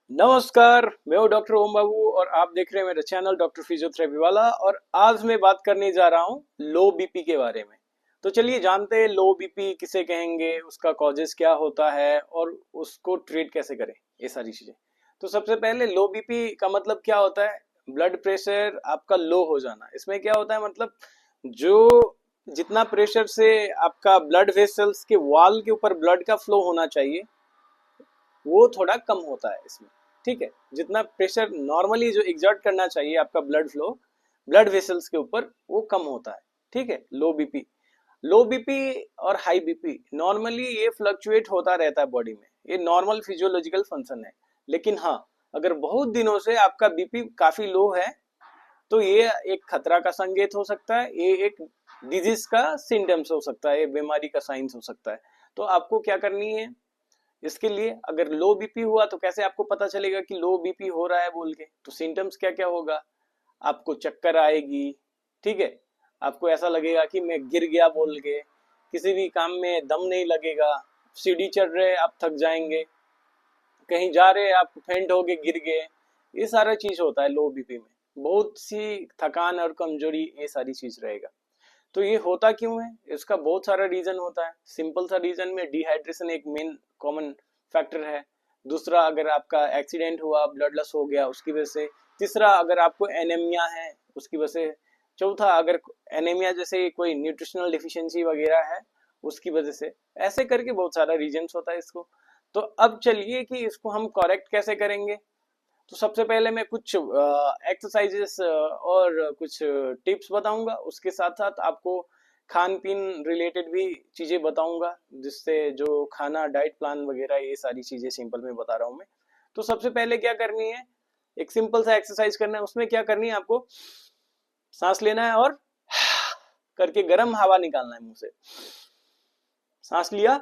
नमस्कार, मैं हूँ डॉक्टर ओम बाबू और आप देख रहे हैं मेरा चैनल डॉक्टर फिजियोथेरेपी वाला। और आज मैं बात करने जा रहा हूँ लो बीपी के बारे में। तो चलिए जानते हैं लो बीपी किसे कहेंगे, उसका कॉजेस क्या होता है और उसको ट्रीट कैसे करें, ये सारी चीजें। तो सबसे पहले लो बीपी का मतलब क्या होता है? ब्लड प्रेशर आपका लो हो जाना। इसमें क्या होता है, मतलब जो जितना प्रेशर से आपका ब्लड वेसल्स के वॉल के ऊपर ब्लड का फ्लो होना चाहिए वो थोड़ा कम होता है इसमें। ठीक है, जितना प्रेशर नॉर्मली जो एग्जर्ट करना चाहिए आपका ब्लड फ्लो ब्लड वेसल्स के ऊपर वो कम होता है। ठीक है, लो बीपी और हाई बीपी नॉर्मली ये फ्लक्चुएट होता रहता है बॉडी में, ये नॉर्मल फिजियोलॉजिकल फंक्शन है। लेकिन हाँ, अगर बहुत दिनों से आपका बीपी काफी लो है तो ये एक खतरा का संकेत हो सकता है, ये एक डिजीज का सिम्टम्स हो सकता है, ये बीमारी का साइंस हो सकता है। तो आपको क्या करनी है इसके लिए? अगर लो बीपी हुआ तो कैसे आपको पता चलेगा कि लो बीपी हो रहा है बोल के? तो सिम्टम्स क्या क्या होगा? आपको चक्कर आएगी, ठीक है, आपको ऐसा लगेगा कि मैं गिर गया बोल के, किसी भी काम में दम नहीं लगेगा, सीढ़ी चढ़ रहे आप थक जाएंगे, कहीं जा रहे आप फेंट हो गए गिर गए। ये सारा चीज होता है लो बीपी में, बहुत सी थकान और कमजोरी, ये सारी चीज रहेगा। तो ये होता क्यों है? इसका बहुत सारा रीजन होता है। सिंपल सा रीजन में डिहाइड्रेशन एक मेन कॉमन फैक्टर है। दूसरा, अगर आपका एक्सीडेंट हुआ, ब्लड लॉस हो गया उसकी वजह से। तीसरा, अगर आपको एनीमिया है उसकी वजह से। चौथा, अगर एनीमिया जैसे कोई न्यूट्रिशनल डिफिशियंसी वगैरह है उसकी वजह से। ऐसे करके बहुत सारा रीजन होता है इसको। तो अब चलिए कि इसको हम करेक्ट कैसे करेंगे। तो सबसे पहले मैं कुछ एक्सरसाइजेस और कुछ टिप्स बताऊंगा, उसके साथ साथ आपको खान पीन रिलेटेड भी चीजें बताऊंगा, जिससे जो खाना डाइट प्लान वगैरह ये सारी चीजें सिंपल में बता रहा हूँ मैं। तो सबसे पहले क्या करनी है, एक सिंपल सा एक्सरसाइज करना है। उसमें क्या करनी है, आपको सांस लेना है और करके गर्म हवा निकालना है मुंह से। सांस लिया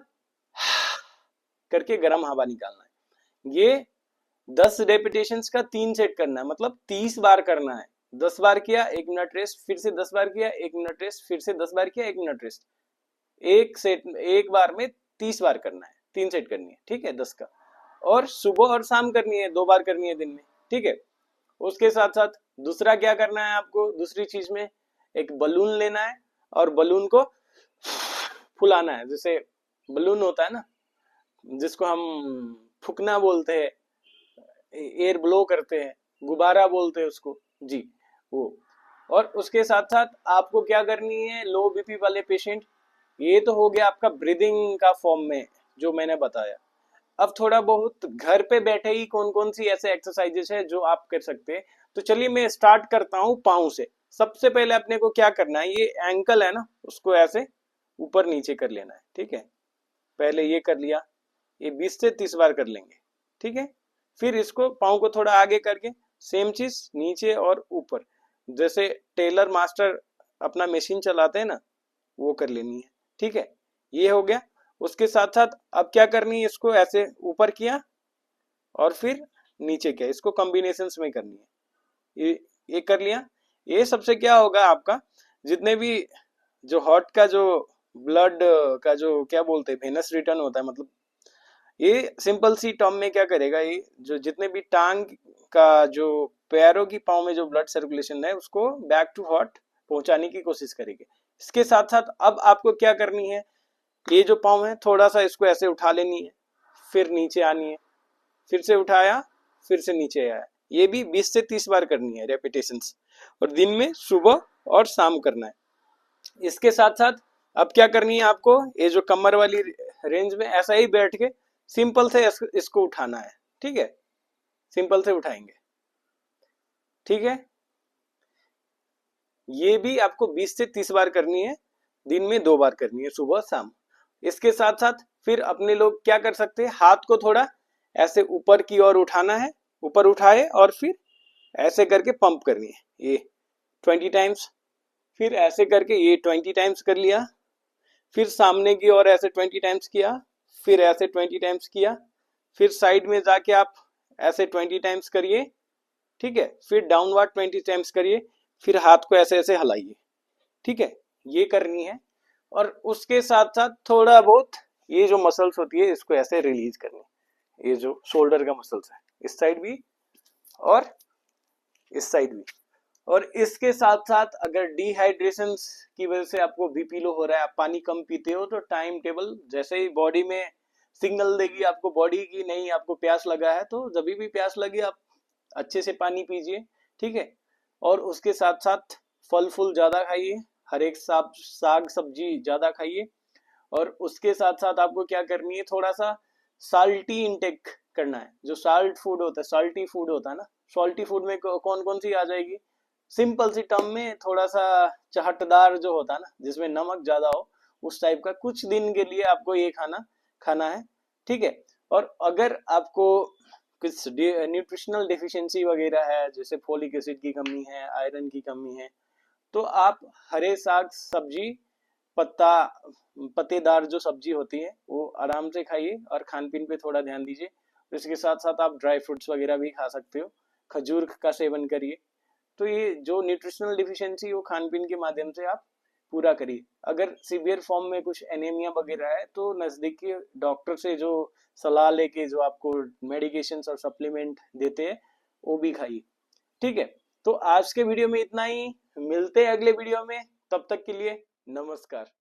करके गर्म हवा निकालना है। ये 10 रेपिटेशंस का 3 सेट करना है, मतलब 30 बार करना है। 10 बार किया 1 मिनट रेस्ट, फिर से 10 बार किया 1 मिनट रेस्ट, फिर से 10 बार किया 1 मिनट रेस्ट। एक सेट एक बार में 30 बार करना है, 3 सेट करनी है, ठीक है, 10 का। और सुबह और शाम करनी है, 2 बार करनी है दिन में, ठीक है। उसके साथ साथ दूसरा क्या करना है आपको, दूसरी चीज में एक बलून लेना है और बलून को फुलाना है। जैसे बलून होता है ना, जिसको हम फूकना बोलते हैं, एयर ब्लो करते हैं, गुब्बारा बोलते हैं उसको, जी, वो। और उसके साथ साथ आपको क्या करनी है, लो बीपी वाले पेशेंट, ये तो हो गया आपका ब्रीदिंग का फॉर्म में जो मैंने बताया। अब थोड़ा बहुत घर पे बैठे ही कौन कौन सी ऐसे एक्सरसाइजेस है जो आप कर सकते हैं। तो चलिए मैं स्टार्ट करता हूँ पाँव से। सबसे पहले अपने को क्या करना है, ये एंकल है ना, उसको ऐसे ऊपर नीचे कर लेना है, ठीक है। पहले ये कर लिया, ये 20 से 30 बार कर लेंगे, ठीक है। फिर इसको पाँव को थोड़ा आगे करके सेम चीज नीचे और ऊपर, जैसे टेलर मास्टर अपना मशीन चलाते हैं ना, वो कर लेनी है, ठीक है। ये हो गया। उसके साथ साथ अब क्या करनी है, इसको ऐसे ऊपर किया और फिर नीचे किया, इसको कॉम्बिनेशन में करनी है। ये कर लिया। ये सबसे क्या होगा, आपका जितने भी जो हार्ट का जो ब्लड का जो क्या बोलते हैं वेनस रिटर्न होता है, मतलब ये सिंपल सी टर्म में क्या करेगा, ये जो जितने भी टांग का जो पैरों की पाँव में जो ब्लड सर्कुलेशन है उसको बैक टू हार्ट पहुंचाने की कोशिश करेगी। इसके साथ साथ अब आपको क्या करनी है, ये जो पाँव है थोड़ा सा इसको ऐसे उठा लेनी है, फिर नीचे आनी है, फिर से उठाया, फिर से नीचे आया। ये भी 20 से 30 बार करनी है रेपिटेशंस, और दिन में सुबह और शाम करना है। इसके साथ साथ अब क्या करनी है आपको, ये जो कमर वाली रेंज में ऐसा ही बैठ के सिंपल से इसको उठाना है, ठीक है। सिंपल से उठाएंगे, ठीक है। ये भी आपको 20 से 30 बार करनी है, दिन में 2 बार करनी है, सुबह शाम। इसके साथ साथ फिर अपने लोग क्या कर सकते हैं, हाथ को थोड़ा ऐसे ऊपर की ओर उठाना है, ऊपर उठाए और फिर ऐसे करके पंप करनी है, ये 20 टाइम्स। फिर ऐसे करके ये 20 टाइम्स कर लिया, फिर सामने की ओर ऐसे 20 टाइम्स किया, फिर ऐसे 20 टाइम्स किया, फिर साइड में जाके आप ऐसे 20 टाइम्स करिए, ठीक है। फिर डाउनवर्ड 20 टाइम्स करिए, फिर हाथ को ऐसे ऐसे हिलाइए, ठीक है। ये करनी है। और उसके साथ साथ थोड़ा बहुत ये जो मसल्स होती है इसको ऐसे रिलीज करनी है, ये जो शोल्डर का मसल्स है, इस साइड भी और इस साइड भी। और इसके साथ साथ अगर डिहाइड्रेशन की वजह से आपको बीपी लो हो रहा है, आप पानी कम पीते हो, तो टाइम टेबल जैसे ही बॉडी में सिग्नल देगी आपको बॉडी की, नहीं आपको प्यास लगा है, तो जब भी प्यास लगे आप अच्छे से पानी पीजिए, ठीक है। और उसके साथ साथ फल फूल ज्यादा खाइए, हर एक साग सब्जी ज्यादा खाइए। और उसके साथ साथ आपको क्या करनी है, थोड़ा सा साल्टी इंटेक करना है। जो साल्ट फूड होता है, साल्टी फूड होता है ना, सॉल्टी फूड में कौन कौन सी आ जाएगी, सिंपल सी टर्म में थोड़ा सा चहटदार जो होता है ना, जिसमें नमक ज्यादा हो, उस टाइप का कुछ दिन के लिए आपको ये खाना खाना है, ठीक है। और अगर आपको कुछ न्यूट्रिशनल डिफिशियंसी वगैरह है, जैसे फोलिक एसिड की कमी है, आयरन की कमी है, तो आप हरे साग सब्जी, पत्ता पत्तेदार जो सब्जी होती है वो आराम से खाइए और खान पीन पे थोड़ा ध्यान दीजिए। इसके साथ साथ आप ड्राई फ्रूट्स वगैरह भी खा सकते हो, खजूर का सेवन करिए। तो ये जो न्यूट्रिशनल डिफिशियंसी वो खान पीन के माध्यम से आप पूरा करिए। अगर सीवियर फॉर्म में कुछ एनीमिया वगैरह है तो नजदीकी डॉक्टर से जो सलाह लेके जो आपको मेडिकेशन और सप्लीमेंट देते हैं वो भी खाइए, ठीक है। तो आज के वीडियो में इतना ही, मिलते हैं अगले वीडियो में, तब तक के लिए नमस्कार।